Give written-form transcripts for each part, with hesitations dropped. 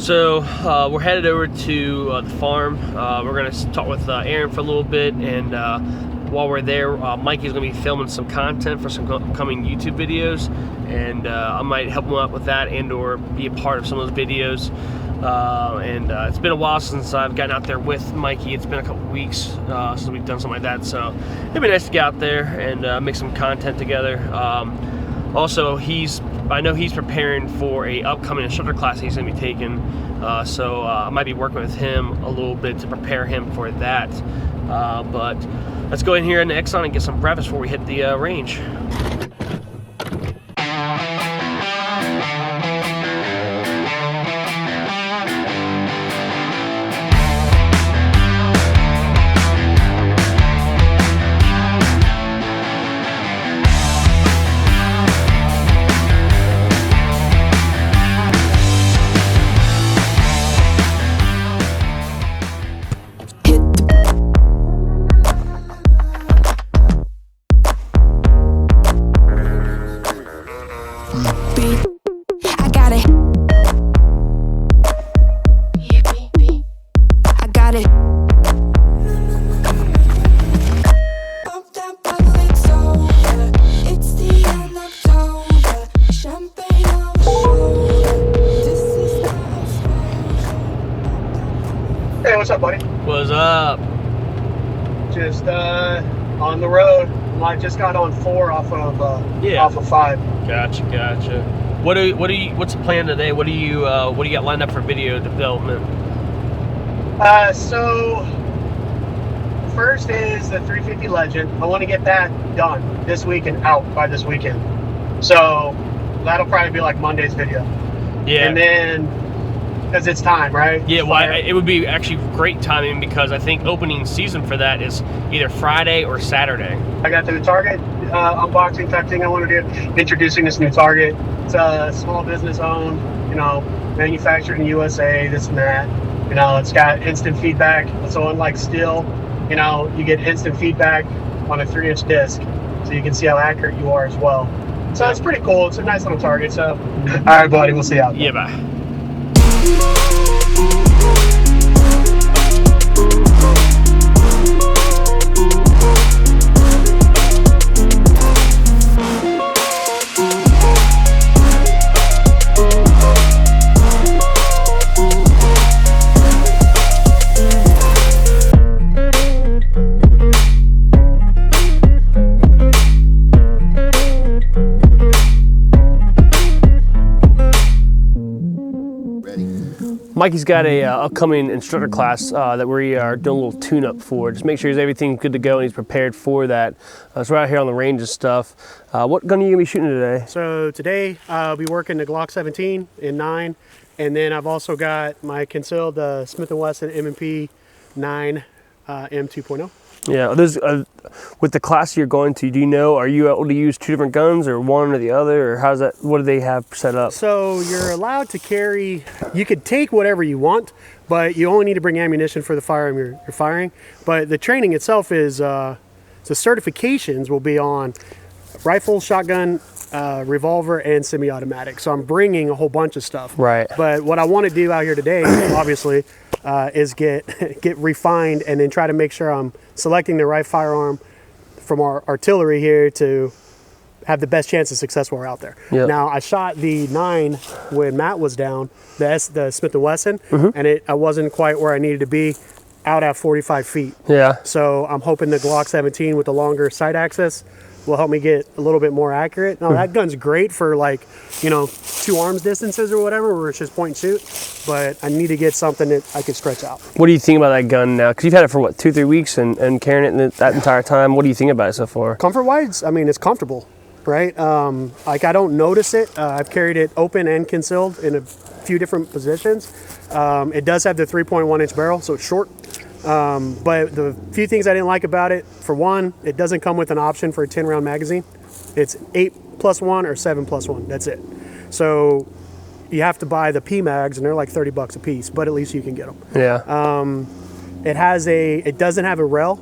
So we're headed over to the farm. We're going to talk with Aaron for a little bit, and while we're there, Mikey's going to be filming some content for some upcoming YouTube videos, and I might help him out with that and or be a part of some of those videos. It's been a while since I've gotten out there with Mikey. It's been a couple weeks since we've done something like that, so it'd be nice to get out there and make some content together. Also, I know he's preparing for a upcoming instructor class he's going to be taking, so I might be working with him a little bit to prepare him for that. But let's go in here in the Exxon and get some breakfast before we hit the range. Hey, what's up, buddy? What's up? Just on the road. I just got on 4 off of 5. Gotcha. What's the plan today? What do you got lined up for video development? So first is the 350 Legend. I want to get that done this week and out by this weekend. So that'll probably be like Monday's video. Yeah. And then, because it's time, right? Yeah, well, it would be actually great timing because I think opening season for that is either Friday or Saturday. I got the Target unboxing type thing I want to do, introducing this new Target. It's a small business owned, manufactured in the USA, this and that. It's got instant feedback. So unlike steel, you get instant feedback on a 3-inch disc. So you can see how accurate you are as well. So it's pretty cool. It's a nice little Target. So, all right, buddy, we'll see you out there. Yeah, bye. Mikey's got a upcoming instructor class that we are doing a little tune-up for. Just make sure everything's good to go and he's prepared for that. So we're out here on the range and stuff. What gun are you gonna be shooting today? So today I'll be working the Glock 17 in 9, and then I've also got my concealed Smith & Wesson M&P 9 M2.0. Yeah, with the class you're going to, do you know, are you able to use 2 different guns or one or the other, or how's that, what do they have set up? So you're allowed to carry, you could take whatever you want, but you only need to bring ammunition for the firearm you're firing. But the training itself is, the certifications will be on rifle, shotgun, revolver, and semi-automatic. So I'm bringing a whole bunch of stuff. Right. But what I want to do out here today, obviously, is get refined and then try to make sure I'm selecting the right firearm from our artillery here to have the best chance of success while we're out there. Yep. Now, I shot the 9 when Matt was down, the Smith & Wesson, and I wasn't quite where I needed to be out at 45 feet. Yeah. So I'm hoping the Glock 17 with the longer sight access will help me get a little bit more accurate. Now, that gun's great for 2 arms distances or whatever, where it's just point and shoot, but I need to get something that I could stretch out. What do you think about that gun now? Because you've had it for what, 2-3 weeks and carrying it that entire time. What do you think about it so far? Comfort-wise, I mean, it's comfortable, right? I don't notice it. I've carried it open and concealed in a few different positions. It does have the 3.1-inch barrel, so it's short. But the few things I didn't like about it, for one, it doesn't come with an option for a 10-round magazine. It's 8+1 or 7+1. That's it. So you have to buy the P mags, and they're like $30 a piece, but at least you can get them. Yeah. It doesn't have a rail,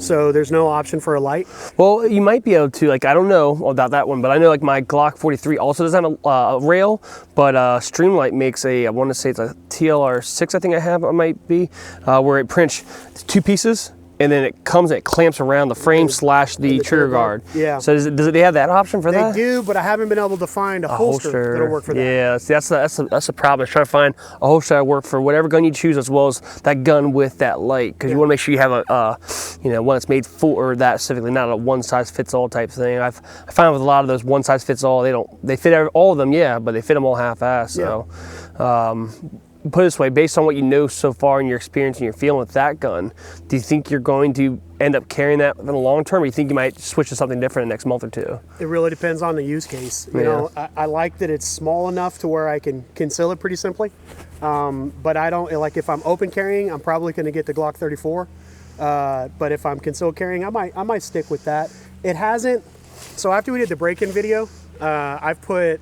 So there's no option for a light? Well, you might be able to, like, I don't know about that one, but I know like my Glock 43 also doesn't have a rail, but Streamlight makes a, I want to say it's a TLR6, I think I have, it might be, where it prints 2 pieces. And then it comes and it clamps around the frame slash the trigger guard. Yeah. So does they have that option for that? They do, but I haven't been able to find a holster that'll work for that. Yeah, see, that's a problem. Is trying to find a holster that'll work for whatever gun you choose, as well as that gun with that light, because you want to make sure you have a, one that's made for that specifically, not a one size fits all type thing. I find with a lot of those one size fits all, they fit all of them, yeah, but they fit them all half-assed. So. Put it this way, based on what you know so far in your experience and your feeling with that gun, do you think you're going to end up carrying that in the long term, or you think you might switch to something different in the next month or two? It really depends on the use case. You know, I like that it's small enough to where I can conceal it pretty simply. But I don't, like if I'm open carrying, I'm probably going to get the Glock 34. But if I'm concealed carrying, I might stick with that. It hasn't, so after we did the break-in video, I've put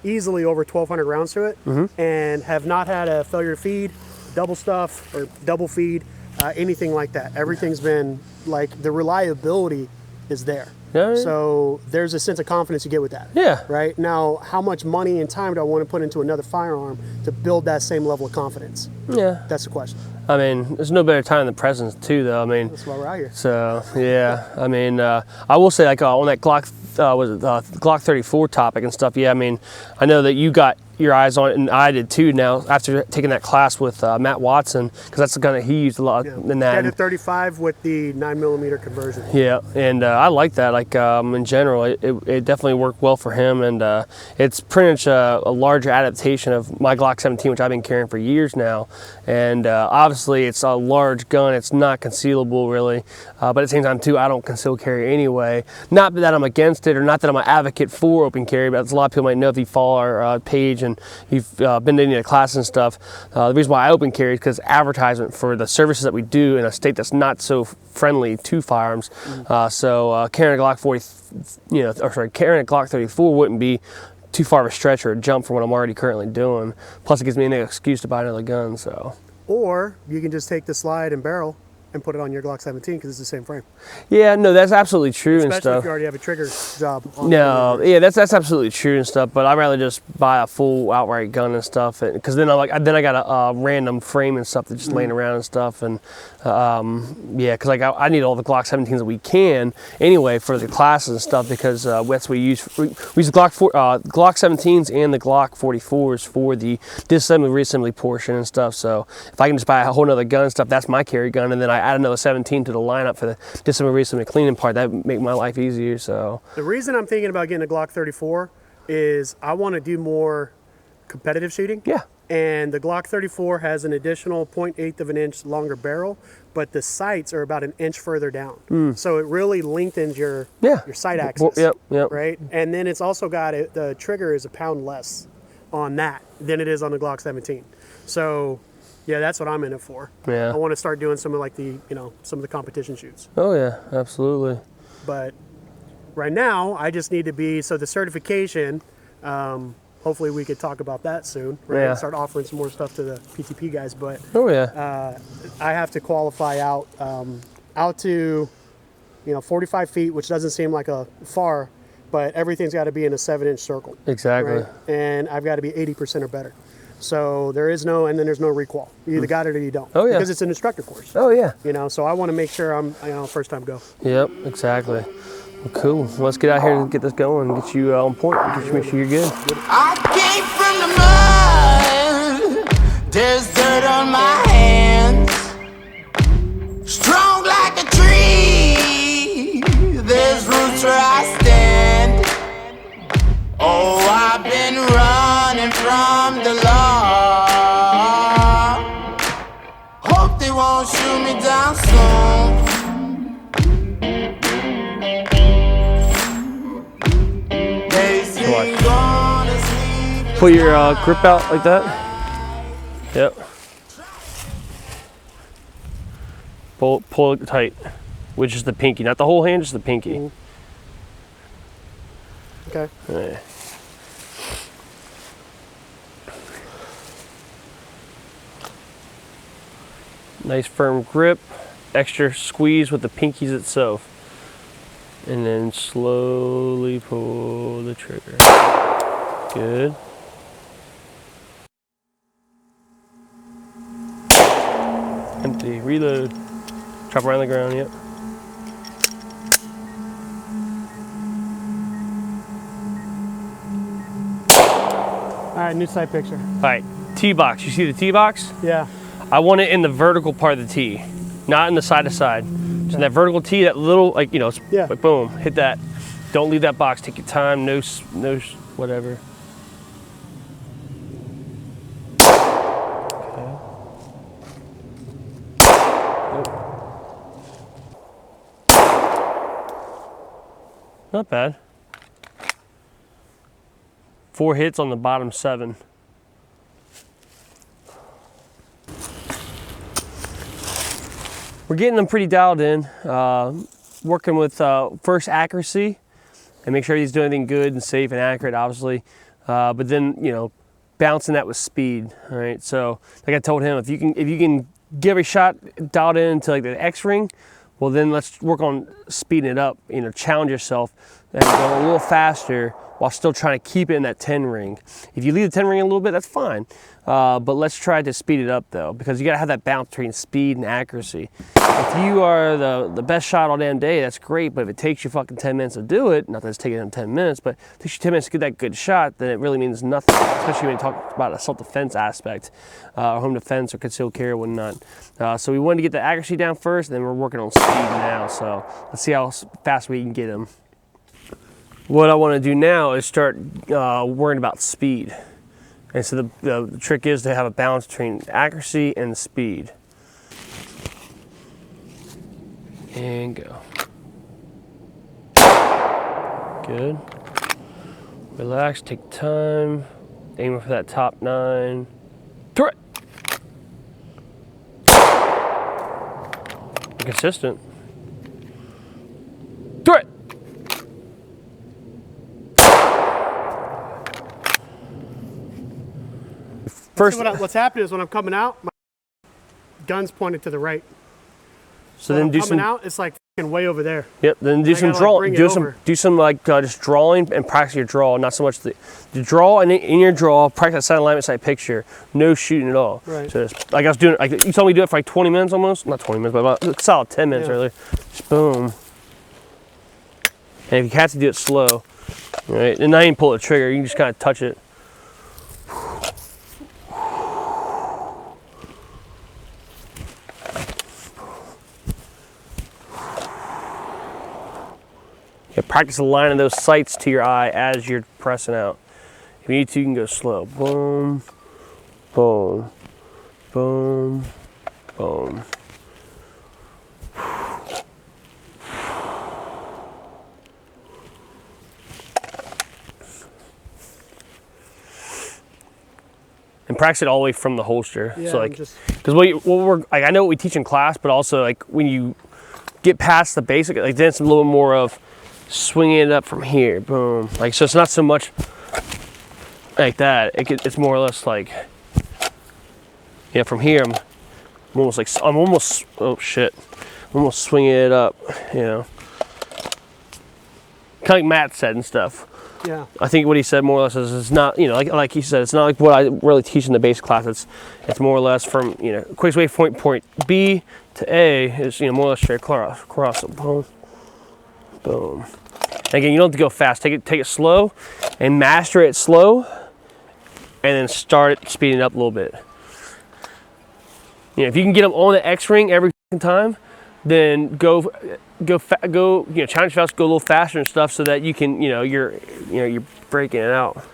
easily over 1,200 rounds to it, and have not had a failure to feed, double stuff, or double feed, anything like that. Everything's been, like, the reliability is there. Yeah. So there's a sense of confidence you get with that. Yeah. Right? Now, how much money and time do I want to put into another firearm to build that same level of confidence? Yeah. That's the question. I mean, there's no better time than present too, though. I mean, that's why we're out here. So yeah, I mean, I will say, like, on that Glock, Glock 34 topic and stuff. Yeah, I mean, I know that you got your eyes on it, and I did too. Now, after taking that class with Matt Watson, because that's the gun that he used a lot in that. Yeah, the 35 with the 9mm conversion. Yeah, and I like that. Like, in general, it definitely worked well for him, and it's pretty much a larger adaptation of my Glock 17, which I've been carrying for years now. And obviously, it's a large gun. It's not concealable, really. But at the same time, too, I don't conceal carry anyway. Not that I'm against it, or not that I'm an advocate for open carry, but as a lot of people might know if you follow our page and you've been to any of the classes and stuff, the reason why I open carry is because advertisement for the services that we do in a state that's not so friendly to firearms. So carrying a Glock 40, carrying a Glock 34 wouldn't be too far of a stretch or a jump from what I'm already currently doing. Plus, it gives me an excuse to buy another gun. So. Or you can just take the slide and barrel and put it on your Glock 17 because it's the same frame. Yeah, no, that's absolutely true. Especially and stuff. If you already have a trigger job on yeah, that's absolutely true and stuff. But I'd rather just buy a full outright gun and stuff, because then I got a random frame and stuff that's just laying around and stuff. And yeah, because like I need all the Glock 17s that we can anyway for the classes and stuff, because that's what we use the Glock 17s and the Glock 44s for the disassembly reassembly portion and stuff. So if I can just buy a whole nother gun and stuff, that's my carry gun, and then I add another 17 to the lineup for the disassembly reassembly cleaning part. That would make my life easier. So the reason I'm thinking about getting a Glock 34 is I want to do more competitive shooting. Yeah. And the Glock 34 has an additional 0.8 of an inch longer barrel, but the sights are about an inch further down. So it really lengthens your sight axis. Yep. Right. And then it's also got the trigger is a pound less on that than it is on the Glock 17. So yeah, that's what I'm in it for. Yeah. I want to start doing some of like some of the competition shoots. Oh yeah, absolutely. But right now, I just need to be, so the certification, hopefully we could talk about that soon, right? And start offering some more stuff to the PTP guys. But I have to qualify out to 45 feet, which doesn't seem like a far, but everything's got to be in a 7-inch circle. Exactly. Right? And I've got to be 80% or better. So there's no requal. You either got it or you don't. Oh yeah. Because it's an instructor course. Oh yeah. So I want to make sure I'm first time go. Yep, exactly. Well, cool. Well, let's get out here and get this going and get you on point. Make sure you're good. I came from the mud. There's dirt on my hands. Strong like a tree. There's roots where I stand. Oh, I've been running from the law. Hope they won't shoot me down soon. Put your grip out like that. Yep. Pull it tight, which is the pinky, not the whole hand, just the pinky. Okay. Right. Nice firm grip. extra squeeze with the pinkies itself. And then slowly pull the trigger. Good. Empty, reload. Drop around the ground, yep. All right, new sight picture. All right, T-box, you see the T-box? Yeah. I want it in the vertical part of the T, not in the side to side. So that vertical T, that little, like, you know, yeah. like boom, hit that. Don't leave that box, take your time, no whatever. Not bad. 4 hits on the bottom 7. We're getting them pretty dialed in. Working with first accuracy and make sure he's doing anything good and safe and accurate, obviously. But then, you know, balancing that with speed. All right. So, like I told him, if you can get every shot dialed in to like the X ring, well, then let's work on speeding it up. You know, challenge yourself and go a little faster while still trying to keep it in that 10 ring. If you leave the 10 ring a little bit, that's fine. But let's try to speed it up though, because you gotta have that balance between speed and accuracy. If you are the best shot all damn day, that's great, but if it takes you fucking 10 minutes to do it, not that it's taking them 10 minutes, but if it takes you 10 minutes to get that good shot, then it really means nothing, especially when you talk about a self-defense aspect, home defense or concealed carry or whatnot. So we wanted to get the accuracy down first, and then we're working on speed now, so let's see how fast we can get them. What I want to do now is start worrying about speed. And so the trick is to have a balance between accuracy and speed. And go. Good. Relax, take time. Aiming for that top 9. Throw it! Be consistent. Throw it! First, what's happening is when I'm coming out, my gun's pointed to the right. So then coming out, it's like way over there. Yep. Then do some drawing. Do some like just drawing and practice your draw. Not so much the draw, and in your draw, practice side alignment, side picture. No shooting at all. Right. So just, like I was doing, like you told me to do it for like 20 minutes almost. Not 20 minutes, but about a solid 10 minutes earlier. Just boom. And if you have to do it slow, right? And not even pull the trigger. You can just kind of touch it. Yeah, practice aligning those sights to your eye as you're pressing out. If you need to, you can go slow. Boom, boom, boom, boom. And practice it all the way from the holster. Yeah, so like, because I know what we teach in class, but also like when you get past the basic, like then it's a little more of swinging it up from here, boom. Like, so it's not so much like that. It's more or less like, yeah, from here, I'm almost, oh shit. I'm almost swinging it up, you know. Kind of like Matt said and stuff. Yeah. I think what he said more or less is it's not, you know, like he said, it's not like what I really teach in the basic class. It's more or less from, you know, quickest way from point B to A is, you know, more or less straight across. Boom, boom. Again, you don't have to go fast. Take it slow and master it slow, and then start speeding up a little bit. You know, if you can get them on the X ring every time, then go. You know, challenge yourself, go a little faster and stuff, so that you can, you're breaking it out.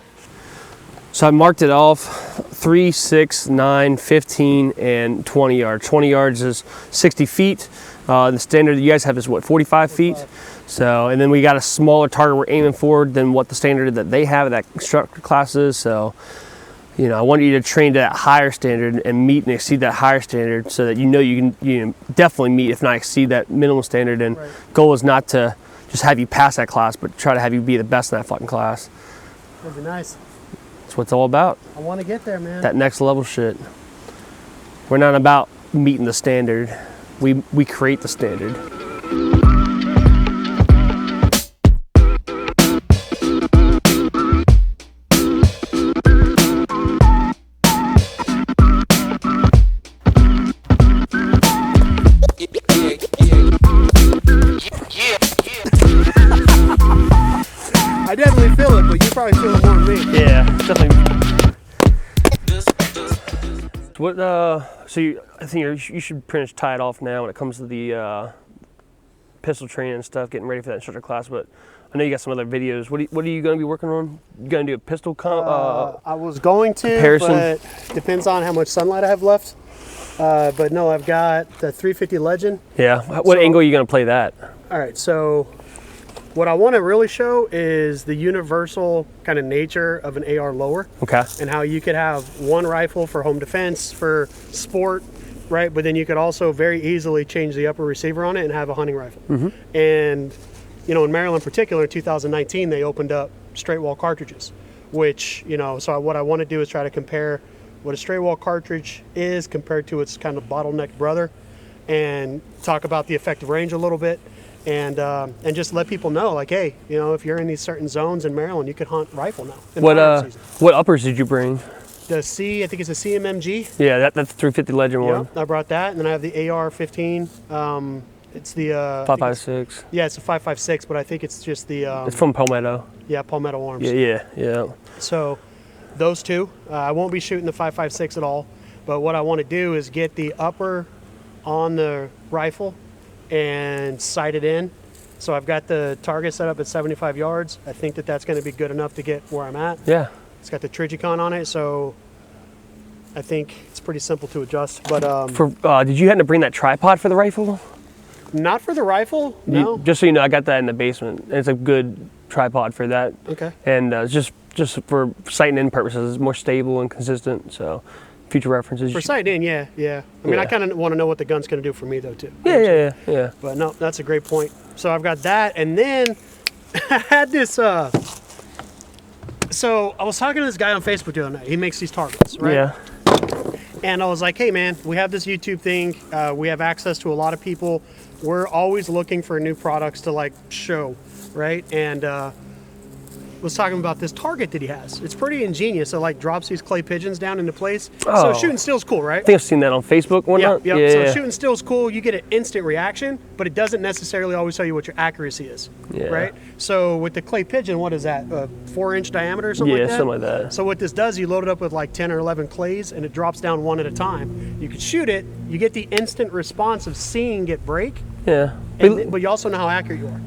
So I marked it off 3, 6, 9, 15, and 20 yards. 20 yards is 60 feet. The standard you guys have is what, 45 feet? So, and then we got a smaller target we're aiming for than what the standard that they have, that instructor classes. So, you know, I want you to train to that higher standard and meet and exceed that higher standard, so that you can definitely meet, if not exceed, that minimum standard. And goal is not to just have you pass that class, but try to have you be the best in that fucking class. That'd be nice. That's what it's all about. I want to get there, man. That next level shit. We're not about meeting the standard. We create the standard. I definitely feel it, but you probably feel it more than me. Yeah, definitely. What? So I think you should pretty much tie it off now when it comes to the pistol training and stuff, getting ready for that instructor class. But I know you got some other videos. What are you going to be working on? You going to do a pistol I was going to, comparison? but depends on how much sunlight I have left. But no, I've got the 350 Legend. Yeah. What angle are you going to play that? All right, so what I want to really show is the universal kind of nature of an AR lower. Okay. And how you could have one rifle for home defense, for sport, right? But then you could also very easily change the upper receiver on it and have a hunting rifle. And, you know, in Maryland in particular, in 2019, they opened up straight wall cartridges, which, you know, so what I want to do is try to compare what a straight wall cartridge is compared to its kind of bottleneck brother, and talk about the effective range a little bit. And just let people know, like, hey, you know, if you're in these certain zones in Maryland, you could hunt rifle now. What uppers did you bring? The C, I think it's a CMMG. Yeah, that's the 350 Legend one. I brought that, and then I have the AR-15. It's the 5.56. Yeah, it's a 5.56, but I think it's just the. It's from Palmetto. Yeah, Palmetto Arms. Yeah. So, those two. I won't be shooting the 5.56 at all, but what I want to do is get the upper on the rifle and sight it in. So I've got the target set up at 75 yards. I think that that's going to be good enough to get where I'm at. Yeah. It's got the Trigicon on it, so I think it's pretty simple to adjust. But did you have to bring that tripod for the rifle? Not for the rifle, no. Just so you know, I got that in the basement. It's a good tripod for that. Okay. And just for sighting in purposes, it's more stable and consistent. So future references. For sight in, yeah. I mean, I kind of want to know what the gun's going to do for me, though, too. Yeah. But no, that's a great point. So I've got that, and then I had this. So I was talking to this guy on Facebook the other night. He makes these targets, right? Yeah. And I was like, hey, man, we have this YouTube thing. We have access to a lot of people. We're always looking for new products to, like, show, right? And was talking about this target that he has. It's pretty ingenious. It like drops these clay pigeons down into place. Oh. So shooting still's cool, right? I think I've seen that on Facebook one night. Yeah. So shooting still's cool. You get an instant reaction, but it doesn't necessarily always tell you what your accuracy is, right? So with the clay pigeon, what is that? A 4-inch diameter or something like that? Yeah, something like that. So what this does, you load it up with like 10 or 11 clays, and it drops down one at a time. You can shoot it. You get the instant response of seeing it break. Yeah. But you also know how accurate you are.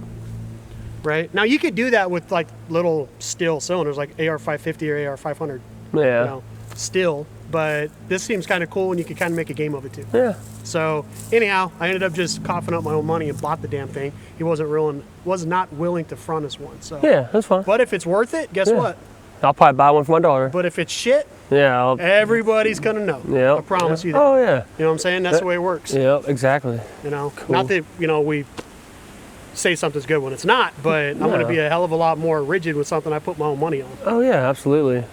Right? Now you could do that with like little still cylinders like AR-550 or AR-500. Yeah. You know, still, but this seems kind of cool and you can kind of make a game of it too. Yeah. So anyhow, I ended up just coughing up my own money and bought the damn thing. He was not willing to front us one. So yeah, that's fine. But if it's worth it, guess what? I'll probably buy one for my daughter. But if it's shit, yeah, everybody's gonna know. Yeah. I promise you that. Oh yeah. You know what I'm saying? That's the way it works. Yeah, exactly. You know, Cool. not that we say something's good when it's not, but I'm going to be a hell of a lot more rigid with something I put my own money on. Oh yeah, absolutely.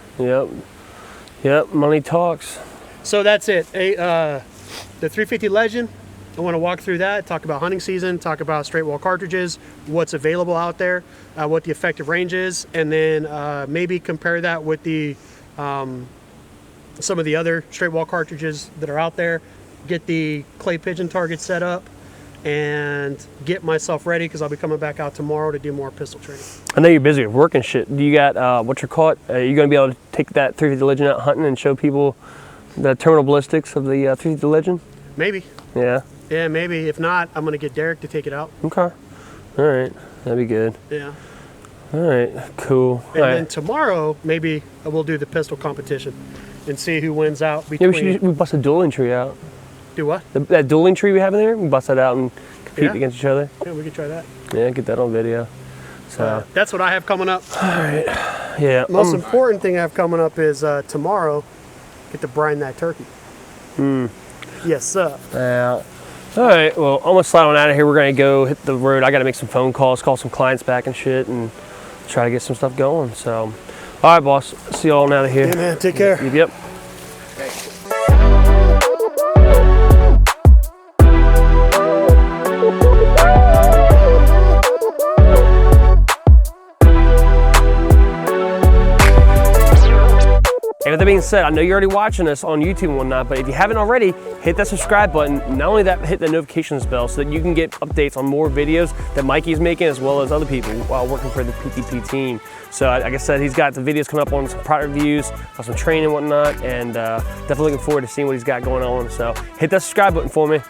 Yep, money talks. So that's it. The 350 Legend, I want to walk through that, talk about hunting season, talk about straight wall cartridges, what's available out there, what the effective range is, and then maybe compare that with the some of the other straight wall cartridges that are out there, get the clay pigeon target set up, and get myself ready because I'll be coming back out tomorrow to do more pistol training. I know you're busy with work and shit. Do you got what you're caught? Are you going to be able to take that 350 Legend out hunting and show people the terminal ballistics of the 350 Legend? Maybe. Yeah. Yeah, maybe. If not, I'm going to get Derek to take it out. Okay. All right. That'd be good. Yeah. All right. Cool. And then tomorrow, maybe we'll do the pistol competition and see who wins out between. Yeah, we bust a dueling tree out. Do what? That dueling tree we have in there, we bust that out and compete against each other. Yeah, we can try that. Yeah, get that on video. So that's what I have coming up. All right. Yeah. Most important thing I have coming up is tomorrow, get to brine that turkey. Yes, sir. Yeah. All right. Well, I'm gonna slide on out of here. We're gonna go hit the road. I gotta make some phone calls, call some clients back and shit, and try to get some stuff going. So, all right, boss. See y'all on out of here. Yeah, man. Take care. Yep. being said, I know you're already watching us on YouTube and whatnot, but if you haven't already, hit that subscribe button. Not only that, hit the notifications bell so that you can get updates on more videos that Mikey's making, as well as other people while working for the PTP team. So like I said, he's got the videos coming up on some product reviews, on some training and whatnot, and definitely looking forward to seeing what he's got going on. So hit that subscribe button for me.